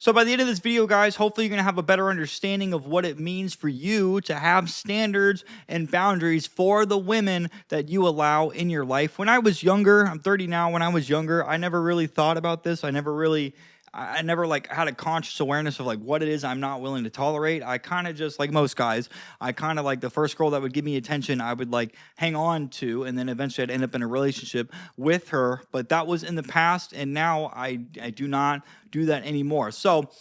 So by the end of this video, guys, hopefully you're going to have a better understanding of what it means for you to have standards and boundaries for the women that you allow in your life. When I was younger, I'm 30 now. When I was younger, I never really thought about this. I never like had a conscious awareness of like what it is I'm not willing to tolerate. I kind of just like most guys, I kind of like the first girl that would give me attention, I would like hang on to, and then eventually I'd end up in a relationship with her. But that was in the past, and now I do not do that anymore. So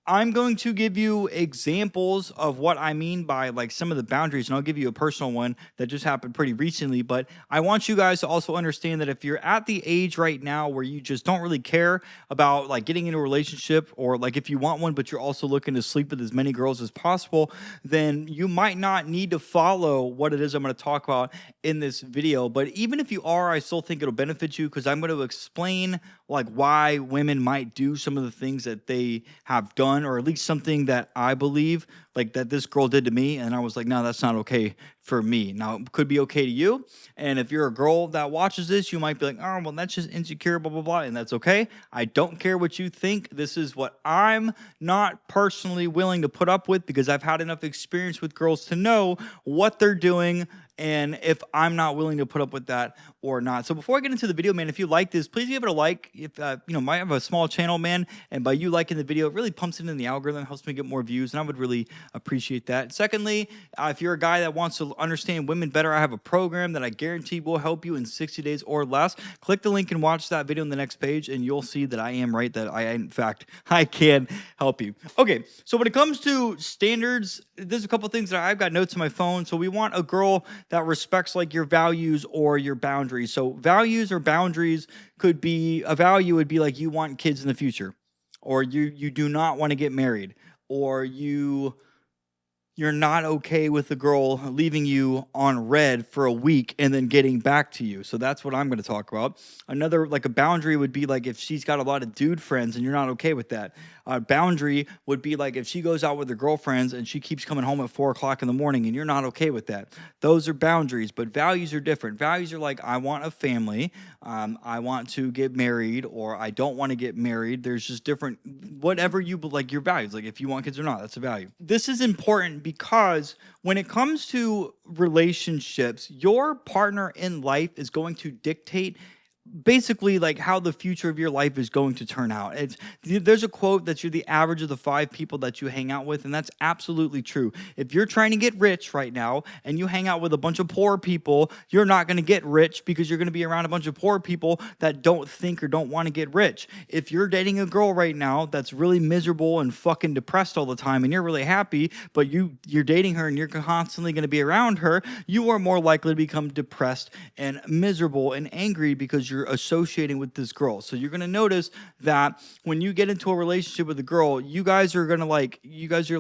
I'm going to give you examples of what I mean by like some of the boundaries, and I'll give you a personal one that just happened pretty recently. But I want you guys to also understand that if you're at the age right now where you just don't really care about like getting into a relationship, or like if you want one, but you're also looking to sleep with as many girls as possible, then you might not need to follow what it is I'm going to talk about in this video. But even if you are, I still think it'll benefit you, because I'm going to explain like why women might do some of the things that they have done, or at least something that I believe like that this girl did to me, and I was like, no, that's not okay for me. Now, it could be okay to you, and if you're a girl that watches this, you might be like, oh, well, that's just insecure, blah, blah, blah, and that's okay. I don't care what you think. This is what I'm not personally willing to put up with, because I've had enough experience with girls to know what they're doing, and if I'm not willing to put up with that or not. So before I get into the video, man, if you like this, please give it a like. If might have a small channel, man, and by you liking the video, it really pumps it in the algorithm, helps me get more views, and I would really appreciate that. Secondly, if you're a guy that wants to understand women better, I have a program that I guarantee will help you in 60 days or less. Click the link and watch that video on the next page, and you'll see that I am right, that in fact, I can help you. Okay, so when it comes to standards, there's a couple things that I've got notes on my phone. So we want a girl that respects like your values or your boundaries. So values or boundaries could be, a value would be like you want kids in the future, or you do not want to get married, or you're not okay with the girl leaving you on red for a week and then getting back to you. So that's what I'm going to talk about. Another, like a boundary would be like if she's got a lot of dude friends and you're not okay with that. A boundary would be like if she goes out with her girlfriends and she keeps coming home at 4 o'clock in the morning and you're not okay with that. Those are boundaries, but values are different. Values are like, I want a family, I want to get married, or I don't want to get married. There's just different, whatever you like your values, like if you want kids or not, that's a value. This is important because when it comes to relationships, your partner in life is going to dictate basically like how the future of your life is going to turn out. There's a quote that you're the average of the 5 people that you hang out with, and that's absolutely true. If you're trying to get rich right now and you hang out with a bunch of poor people, you're not going to get rich, because you're going to be around a bunch of poor people that don't think or don't want to get rich. If you're dating a girl right now that's really miserable and fucking depressed all the time, and you're really happy, but you're dating her and you're constantly going to be around her, you are more likely to become depressed and miserable and angry because you're associating with this girl. So you're going to notice that when you get into a relationship with a girl, you guys are going to your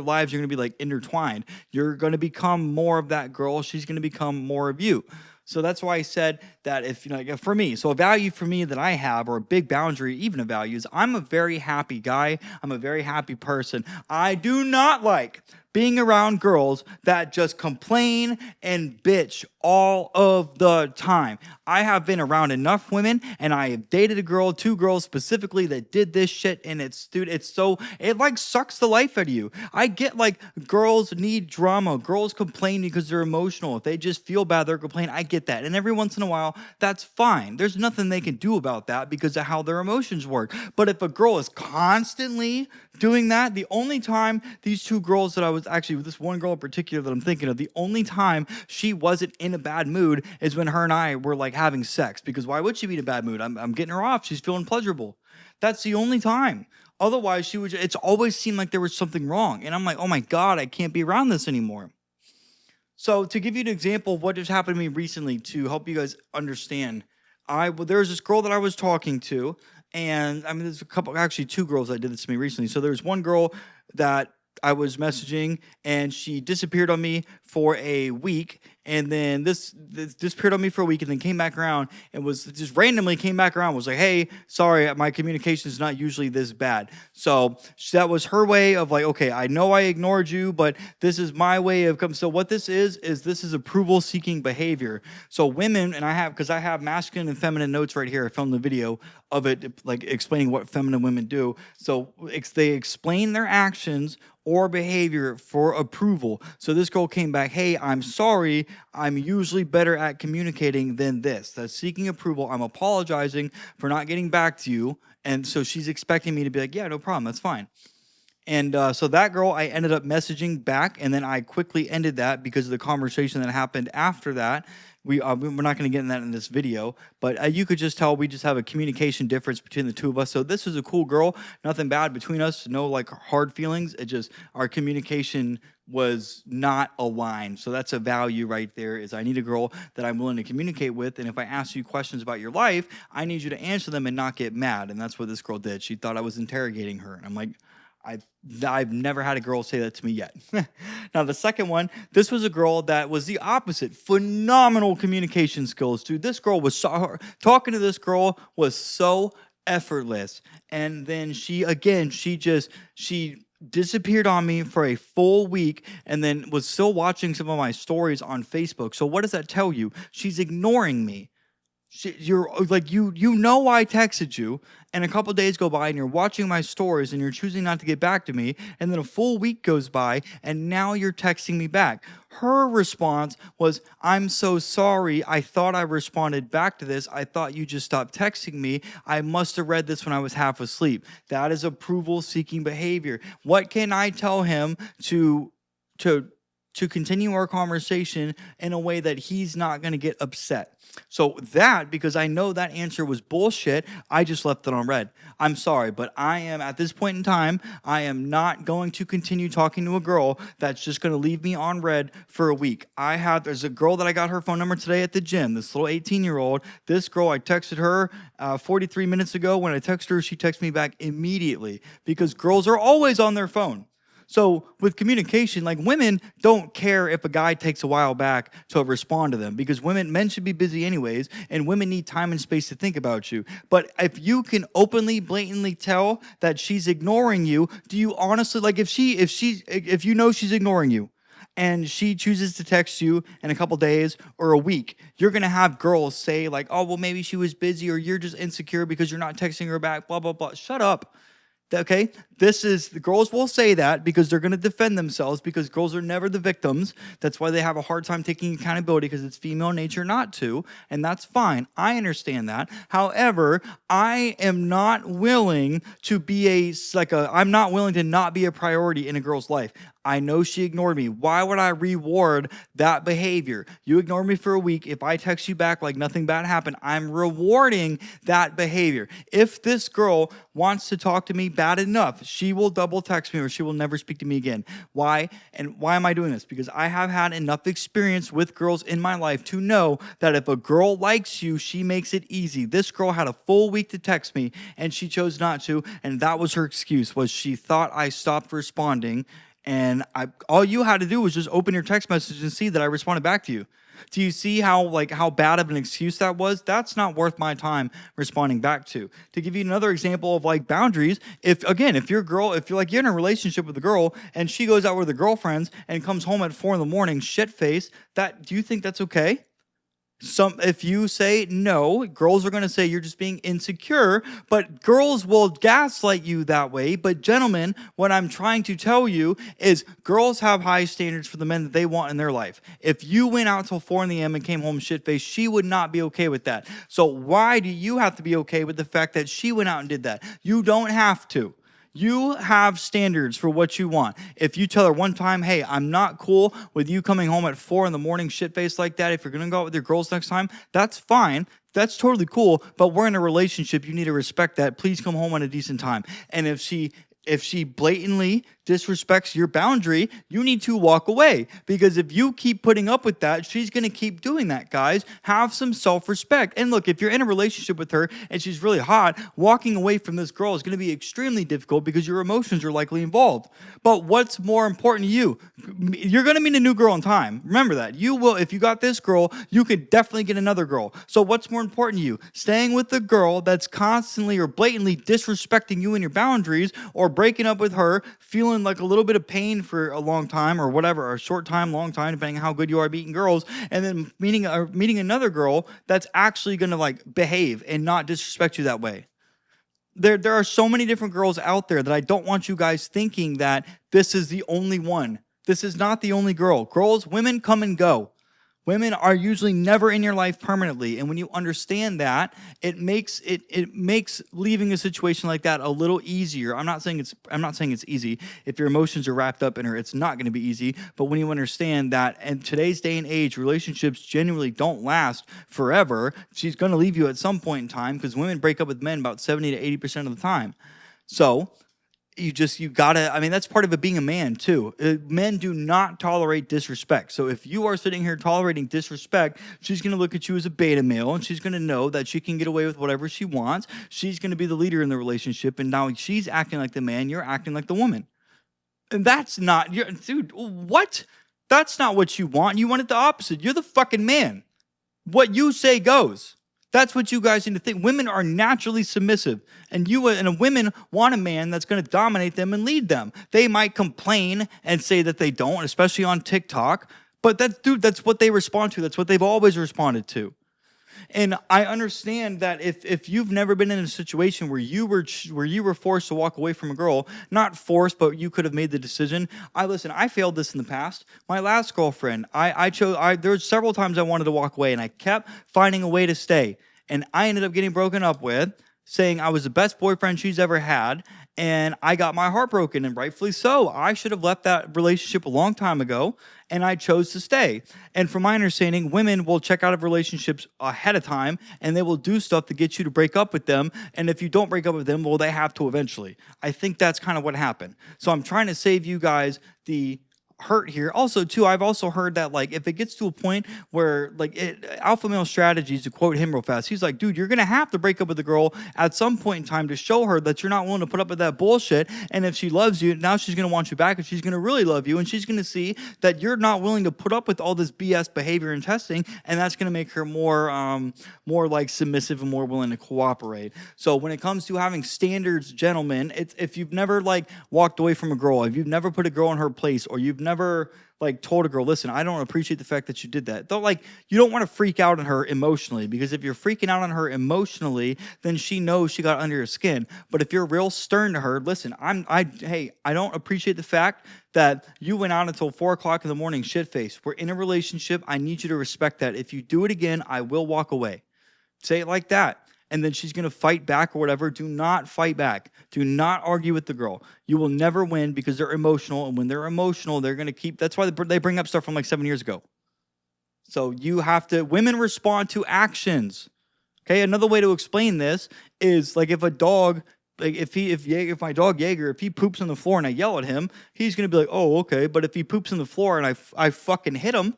lives are going to be like intertwined. You're going to become more of that girl. She's going to become more of you. So that's why I said that if, for me, so a value for me that I have, or a big boundary, even a value, is I'm a very happy guy. I'm a very happy person. I do not like being around girls that just complain and bitch all of the time. I have been around enough women, and I have dated a girl, 2 girls specifically, that did this shit, and it like sucks the life out of you. I get like girls need drama. Girls complain because they're emotional. If they just feel bad, they're complaining. I get that. And every once in a while, that's fine. There's nothing they can do about that because of how their emotions work. But if a girl is constantly doing that, the only time these 2 girls that I was actually, with this one girl in particular that I'm thinking of, the only time she wasn't in a bad mood is when her and I were like having sex. Because why would she be in a bad mood? I'm getting her off. She's feeling pleasurable. That's the only time. Otherwise, it's always seemed like there was something wrong. And I'm like, oh my God, I can't be around this anymore. So to give you an example of what just happened to me recently, to help you guys understand, there's this girl that I was talking to, and I mean, there's actually 2 girls that did this to me recently. So there's one girl that I was messaging, and she disappeared on me for a week, and then this disappeared on me for a week, and then came back around and was just randomly came back around, was like, hey, sorry, my communication is not usually this bad. So that was her way of like, okay, I know I ignored you, but this is my way of coming. So what this is this is approval seeking behavior. So women, and I have masculine and feminine notes right here. I filmed the video of it, like explaining what feminine women do. So they explain their actions or behavior for approval. So this girl came back, hey, I'm sorry, I'm usually better at communicating than this. That's seeking approval. I'm apologizing for not getting back to you. And so she's expecting me to be like, yeah, no problem, that's fine. And so that girl, I ended up messaging back, and then I quickly ended that because of the conversation that happened after that. We're not going to get in that in this video, but you could just tell we just have a communication difference between the two of us. So this is a cool girl, nothing bad between us, no like hard feelings. It just our communication was not aligned. So that's a value right there. Is I need a girl that I'm willing to communicate with, and if I ask you questions about your life, I need you to answer them and not get mad. And that's what this girl did. She thought I was interrogating her, and I'm like, I've never had a girl say that to me yet. Now, the second one, this was a girl that was the opposite. Phenomenal communication skills, dude. This girl was talking to this girl was so effortless. And then she disappeared on me for a full week and then was still watching some of my stories on Facebook. So what does that tell you? She's ignoring me. You're like, you know I texted you, and a couple days go by and you're watching my stories and you're choosing not to get back to me, and then a full week goes by and now you're texting me back. Her response was, I'm so sorry, I thought I responded back to this. I thought you just stopped texting me. I must have read this when I was half asleep. That is approval seeking behavior. What can I tell him to continue our conversation in a way that he's not going to get upset? So because I know that answer was bullshit, I just left it on red. I'm sorry, but I am, at this point in time, I am not going to continue talking to a girl that's just going to leave me on red for a week. There's a girl that I got her phone number today at the gym, this little 18-year-old. This girl, I texted her 43 minutes ago. When I texted her, she texted me back immediately because girls are always on their phone. So with communication, like women don't care if a guy takes a while back to respond to them because men should be busy anyways, and women need time and space to think about you. But if you can openly, blatantly tell that she's ignoring you, do you honestly, like if you know she's ignoring you and she chooses to text you in a couple days or a week, you're going to have girls say like, oh, well, maybe she was busy or you're just insecure because you're not texting her back, blah, blah, blah. Shut up. Okay, the girls will say that because they're going to defend themselves because girls are never the victims. That's why they have a hard time taking accountability because it's female nature not to, and that's fine. I understand that. However, I am not willing to I'm not willing to not be a priority in a girl's life. I know she ignored me. Why would I reward that behavior? You ignored me for a week. If I text you back like nothing bad happened, I'm rewarding that behavior. If this girl wants to talk to me bad enough, she will double text me or she will never speak to me again. Why? And why am I doing this? Because I have had enough experience with girls in my life to know that if a girl likes you, she makes it easy. This girl had a full week to text me and she chose not to, and that was her excuse, was she thought I stopped responding. And all you had to do was just open your text message and see that I responded back to you. Do you see how bad of an excuse that was? That's not worth my time responding back to. To give you another example of like boundaries, if you're in a relationship with a girl and she goes out with her girlfriends and comes home at 4 a.m, shit-faced, do you think that's okay? If you say no, girls are going to say you're just being insecure, but girls will gaslight you that way. But gentlemen, what I'm trying to tell you is girls have high standards for the men that they want in their life. If you went out till 4 a.m. and came home shit-faced, she would not be okay with that. So why do you have to be okay with the fact that she went out and did that? You don't have to. You have standards for what you want. If you tell her one time, hey, I'm not cool with you coming home at 4 a.m. shit-faced like that. If you're going to go out with your girls next time, that's fine. That's totally cool. But we're in a relationship. You need to respect that. Please come home on a decent time. And if she blatantly disrespects your boundary, you need to walk away. Because if you keep putting up with that, she's going to keep doing that, guys. Have some self-respect. And look, if you're in a relationship with her and she's really hot, walking away from this girl is going to be extremely difficult because your emotions are likely involved. But what's more important to you? You're going to meet a new girl in time. Remember that. You will, if you got this girl, you could definitely get another girl. So what's more important to you? Staying with the girl that's constantly or blatantly disrespecting you and your boundaries, or breaking up with her, feeling like a little bit of pain for a long time or whatever, or a short time, long time, depending on how good you are at meeting girls, and then meeting another girl that's actually going to like behave and not disrespect you that way. There are so many different girls out there that I don't want you guys thinking that this is the only one. This is not the only girl. Women come and go. Women are usually never in your life permanently, and when you understand that, it makes leaving a situation like that a little easier. I'm not saying it's easy. If your emotions are wrapped up in her, it's not going to be easy. But when you understand that in today's day and age, relationships genuinely don't last forever. She's going to leave you at some point in time, because women break up with men about 70 to 80% of the time. So you gotta, I mean, that's part of it being a man too. Men do not tolerate disrespect. So if you are sitting here tolerating disrespect, she's gonna look at you as a beta male, and she's gonna know that she can get away with whatever she wants. She's gonna be the leader in the relationship, and now she's acting like the man, you're acting like the woman. And that's not, dude, what? That's not what you want. You want it the opposite. You're the fucking man. What you say goes. That's what you guys need to think. Women are naturally submissive, and women want a man that's going to dominate them and lead them. They might complain and say that they don't, especially on TikTok, but that's what they respond to. That's what they've always responded to. And I understand that if you've never been in a situation where you were forced to walk away from a girl, not forced, but you could have made the decision. I failed this in the past. My last girlfriend, there were several times I wanted to walk away, and I kept finding a way to stay. And I ended up getting broken up with, saying I was the best boyfriend she's ever had, and I got my heart broken, and rightfully so. I should have left that relationship a long time ago, and I chose to stay. And from my understanding, women will check out of relationships ahead of time, and they will do stuff to get you to break up with them. And if you don't break up with them, well, they have to eventually. I think that's kind of what happened. So I'm trying to save you guys the hurt here. Also, too, I've also heard that, like, if it gets to a point where, like, alpha male strategies, to quote him real fast, he's like, dude, you're going to have to break up with the girl at some point in time to show her that you're not willing to put up with that bullshit. And if she loves you, now she's going to want you back, and she's going to really love you, and she's going to see that you're not willing to put up with all this BS behavior and testing, and that's going to make her more like submissive and more willing to cooperate. So when it comes to having standards, gentlemen, if you've never like walked away from a girl, if you've never put a girl in her place, or you've never like told a girl, listen, I don't appreciate the fact that you did that. Though, like, you don't want to freak out on her emotionally, because if you're freaking out on her emotionally, then she knows she got under your skin. But if you're real stern to her, listen, I don't appreciate the fact that you went out until 4 o'clock in the morning shit-faced. We're in a relationship. I need you to respect that. If you do it again, I will walk away. Say it like that. And then she's going to fight back or whatever. Do not fight back. Do not argue with the girl. You will never win, because they're emotional. And when they're emotional, they're going to keep... That's why they bring up stuff from like 7 years ago. So you have to... Women respond to actions. Okay? Another way to explain this is, like, if a dog... Like, if my dog Jaeger, if he poops on the floor and I yell at him, he's going to be like, oh, okay. But if he poops on the floor and I fucking hit him,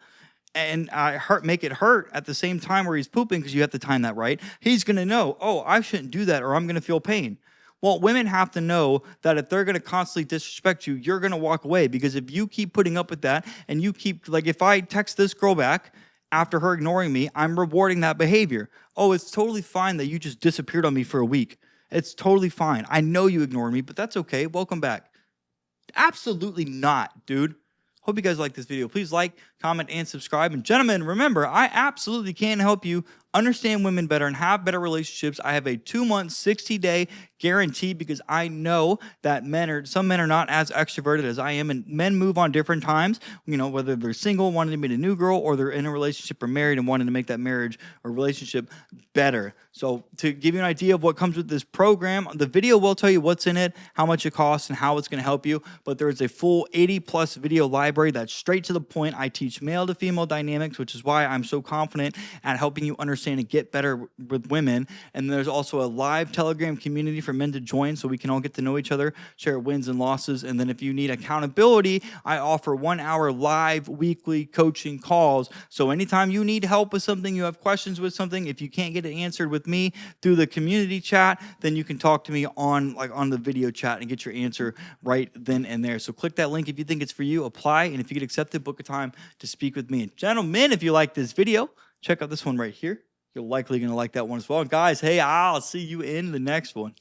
and make it hurt at the same time where he's pooping, because you have to time that right, he's going to know, oh, I shouldn't do that, or I'm going to feel pain. Well, women have to know that if they're going to constantly disrespect you, you're going to walk away, because if you keep putting up with that, and you keep, like, if I text this girl back after her ignoring me, I'm rewarding that behavior. Oh, it's totally fine that you just disappeared on me for a week. It's totally fine. I know you ignored me, but that's okay. Welcome back. Absolutely not, dude. Hope you guys like this video. Please like, comment, and subscribe. And gentlemen, remember, I absolutely can help you understand women better and have better relationships. I have a 2-month, 60-day guarantee, because I know that some men are not as extroverted as I am, and men move on different times, you know, whether they're single, wanting to meet a new girl, or they're in a relationship or married and wanting to make that marriage or relationship better. So to give you an idea of what comes with this program, the video will tell you what's in it, how much it costs, and how it's going to help you. But there is a full 80+ video library that's straight to the point. I teach male to female dynamics, which is why I'm so confident at helping you understand understand and get better with women. And there's also a live Telegram community for men to join so we can all get to know each other, share wins and losses. And then if you need accountability, I offer 1 hour live weekly coaching calls. So anytime you need help with something, you have questions with something, if you can't get it answered with me through the community chat, then you can talk to me on the video chat and get your answer right then and there. So click that link if you think it's for you, apply, and if you get accepted, book a time to speak with me. And gentlemen, if you like this video, check out this one right here. You're likely going to like that one as well. And guys, hey, I'll see you in the next one.